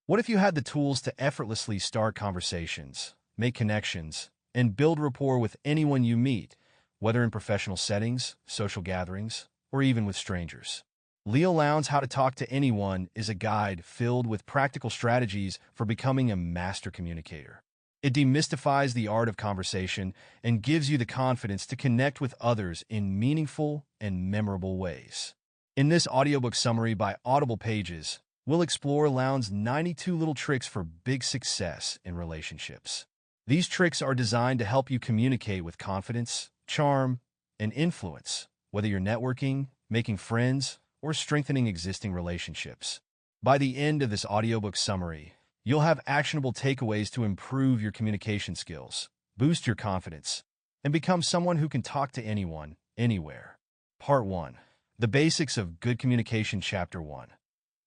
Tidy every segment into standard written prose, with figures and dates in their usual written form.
What if you had the tools to effortlessly start conversations, make connections, and build rapport with anyone you meet, whether in professional settings, social gatherings, or even with strangers? Leil Lowndes' How to Talk to Anyone is a guide filled with practical strategies for becoming a master communicator. It demystifies the art of conversation and gives you the confidence to connect with others in meaningful and memorable ways. In this audiobook summary by AudiblePages, we'll explore Lowndes' 92 little tricks for big success in relationships. These tricks are designed to help you communicate with confidence, charm, and influence, whether you're networking, making friends, or strengthening existing relationships. By the end of this audiobook summary, you'll have actionable takeaways to improve your communication skills, boost your confidence, and become someone who can talk to anyone, anywhere. Part 1. The Basics of Good Communication. Chapter 1.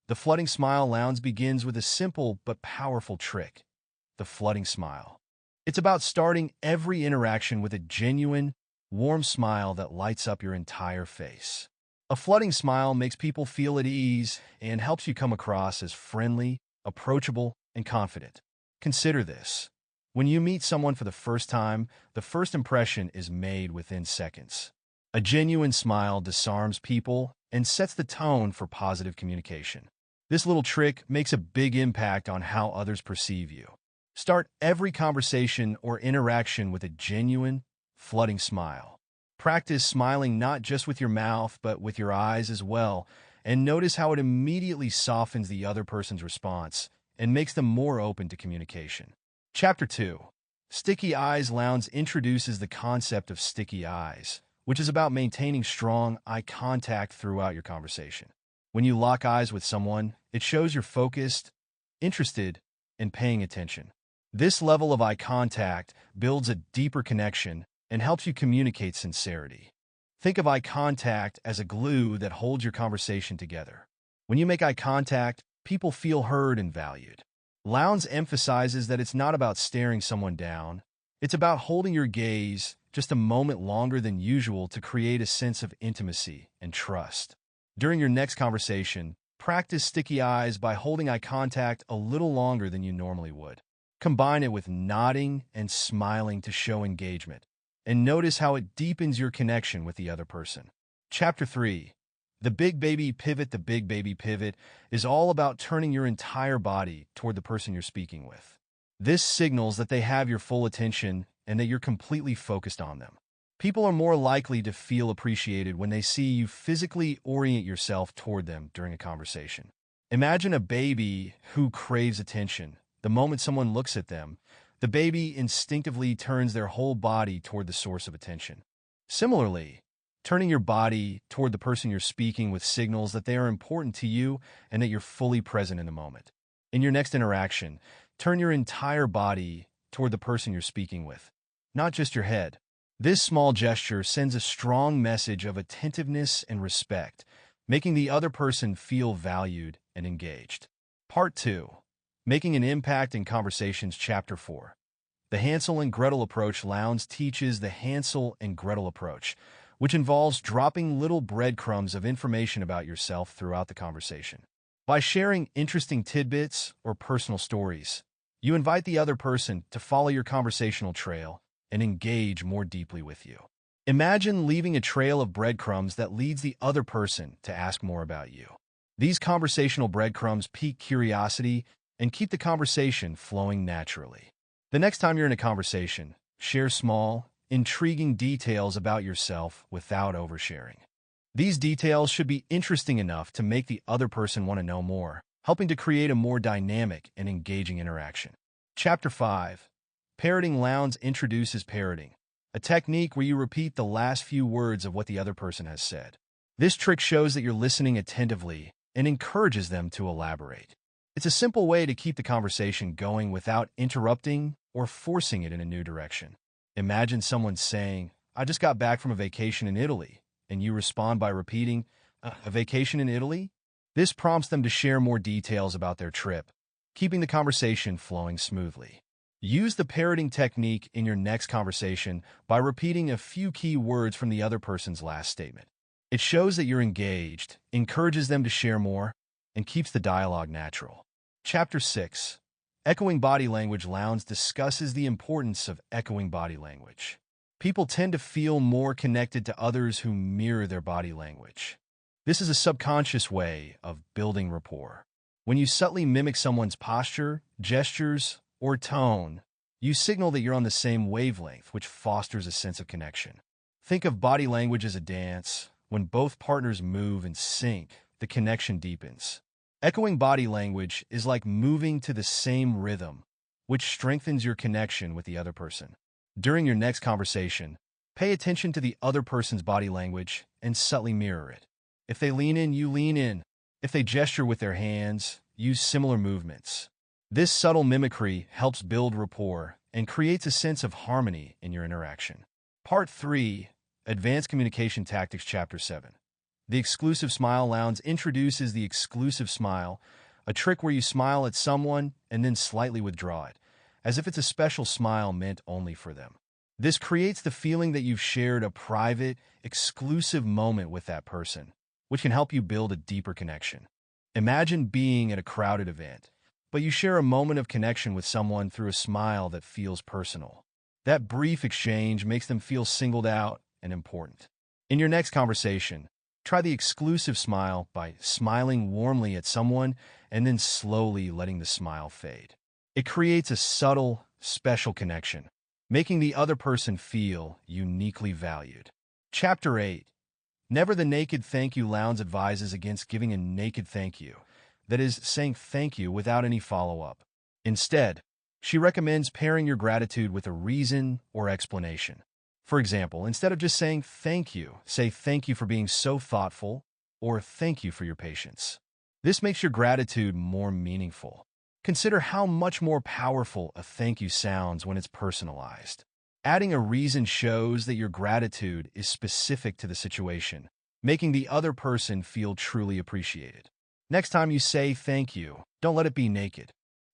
The Flooding Smile. Lowndes begins with a simple but powerful trick: the flooding smile. It's about starting every interaction with a genuine, warm smile that lights up your entire face. A flooding smile makes people feel at ease and helps you come across as friendly, approachable, and confident. Consider this. When you meet someone for the first time, the first impression is made within seconds. A genuine smile disarms people and sets the tone for positive communication. This little trick makes a big impact on how others perceive you. Start every conversation or interaction with a genuine, flooding smile. Practice smiling not just with your mouth, but with your eyes as well, and notice how it immediately softens the other person's response and makes them more open to communication. Chapter 2. Sticky Eyes. Lowndes introduces the concept of sticky eyes, which is about maintaining strong eye contact throughout your conversation. When you lock eyes with someone, it shows you're focused, interested, and paying attention. This level of eye contact builds a deeper connection and helps you communicate sincerity. Think of eye contact as a glue that holds your conversation together. When you make eye contact, people feel heard and valued. Lowndes emphasizes that it's not about staring someone down. It's about holding your gaze just a moment longer than usual to create a sense of intimacy and trust. During your next conversation, practice sticky eyes by holding eye contact a little longer than you normally would. Combine it with nodding and smiling to show engagement, and notice how it deepens your connection with the other person. Chapter 3. The Big Baby Pivot. The Big Baby Pivot is all about turning your entire body toward the person you're speaking with. This signals that they have your full attention and that you're completely focused on them. People are more likely to feel appreciated when they see you physically orient yourself toward them during a conversation. Imagine a baby who craves attention. The moment someone looks at them, the baby instinctively turns their whole body toward the source of attention. Similarly, turning your body toward the person you're speaking with signals that they are important to you and that you're fully present in the moment. In your next interaction, turn your entire body toward the person you're speaking with, not just your head. This small gesture sends a strong message of attentiveness and respect, making the other person feel valued and engaged. Part 2. Making an Impact in Conversations. Chapter 4. The Hansel and Gretel Approach. Lowndes teaches the Hansel and Gretel approach, which involves dropping little breadcrumbs of information about yourself throughout the conversation. By sharing interesting tidbits or personal stories, you invite the other person to follow your conversational trail and engage more deeply with you. Imagine leaving a trail of breadcrumbs that leads the other person to ask more about you. These conversational breadcrumbs pique curiosity and keep the conversation flowing naturally. The next time you're in a conversation, share small, intriguing details about yourself without oversharing. These details should be interesting enough to make the other person want to know more, helping to create a more dynamic and engaging interaction. Chapter 5. Parroting. Lowndes introduces parroting, a technique where you repeat the last few words of what the other person has said. This trick shows that you're listening attentively and encourages them to elaborate. It's a simple way to keep the conversation going without interrupting or forcing it in a new direction. Imagine someone saying, "I just got back from a vacation in Italy," and you respond by repeating, "A vacation in Italy?" This prompts them to share more details about their trip, keeping the conversation flowing smoothly. Use the parroting technique in your next conversation by repeating a few key words from the other person's last statement. It shows that you're engaged, encourages them to share more, and keeps the dialogue natural. Chapter 6. Echoing Body Language. Lowndes discusses the importance of echoing body language. People tend to feel more connected to others who mirror their body language. This is a subconscious way of building rapport. When you subtly mimic someone's posture, gestures, or tone, you signal that you're on the same wavelength, which fosters a sense of connection. Think of body language as a dance. When both partners move in sync, the connection deepens. Echoing body language is like moving to the same rhythm, which strengthens your connection with the other person. During your next conversation, pay attention to the other person's body language and subtly mirror it. If they lean in, you lean in. If they gesture with their hands, use similar movements. This subtle mimicry helps build rapport and creates a sense of harmony in your interaction. Part 3. Advanced Communication Tactics. Chapter 7. The Exclusive Smile. Lowndes introduces the exclusive smile, a trick where you smile at someone and then slightly withdraw it, as if it's a special smile meant only for them. This creates the feeling that you've shared a private, exclusive moment with that person, which can help you build a deeper connection. Imagine being at a crowded event, but you share a moment of connection with someone through a smile that feels personal. That brief exchange makes them feel singled out and important. In your next conversation, try the exclusive smile by smiling warmly at someone and then slowly letting the smile fade. It creates a subtle, special connection, making the other person feel uniquely valued. Chapter 8. Never the naked thank you. Lowndes advises against giving a naked thank you, that is, saying thank you without any follow-up. Instead, she recommends pairing your gratitude with a reason or explanation. For example, instead of just saying thank you, say thank you for being so thoughtful or thank you for your patience. This makes your gratitude more meaningful. Consider how much more powerful a thank you sounds when it's personalized. Adding a reason shows that your gratitude is specific to the situation, making the other person feel truly appreciated. Next time you say thank you, don't let it be naked.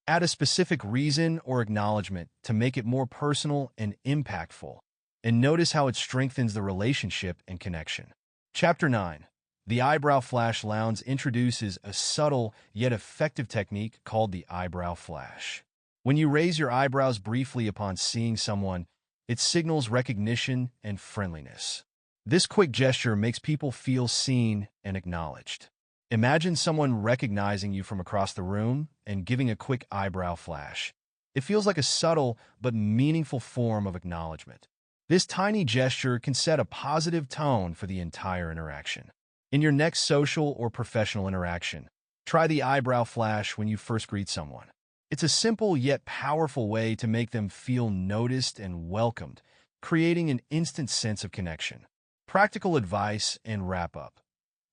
Add a specific reason or acknowledgement to make it more personal and impactful, and notice how it strengthens the relationship and connection. Chapter 9. The Eyebrow Flash. Lowndes introduces a subtle yet effective technique called the eyebrow flash. When you raise your eyebrows briefly upon seeing someone, it signals recognition and friendliness. This quick gesture makes people feel seen and acknowledged. Imagine someone recognizing you from across the room and giving a quick eyebrow flash. It feels like a subtle but meaningful form of acknowledgement. This tiny gesture can set a positive tone for the entire interaction. In your next social or professional interaction, try the eyebrow flash when you first greet someone. It's a simple yet powerful way to make them feel noticed and welcomed, creating an instant sense of connection. Practical advice and wrap-up.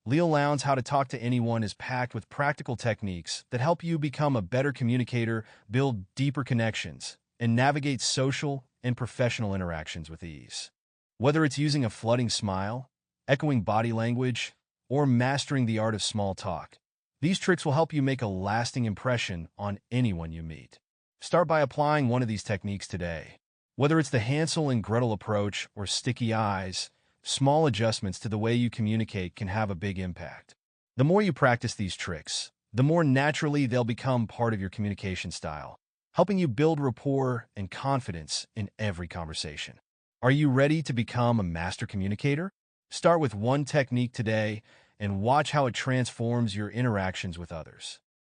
Leil Lowndes' How to Talk to Anyone is packed with practical techniques that help you become a better communicator, build deeper connections, and navigate social and professional interactions with ease. Whether it's using a flooding smile, echoing body language, or mastering the art of small talk, these tricks will help you make a lasting impression on anyone you meet. Start by applying one of these techniques today. Whether it's the Hansel and Gretel approach or sticky eyes, small adjustments to the way you communicate can have a big impact. The more you practice these tricks, the more naturally they'll become part of your communication style, helping you build rapport and confidence in every conversation. Are you ready to become a master communicator? Start with one technique today and watch how it transforms your interactions with others.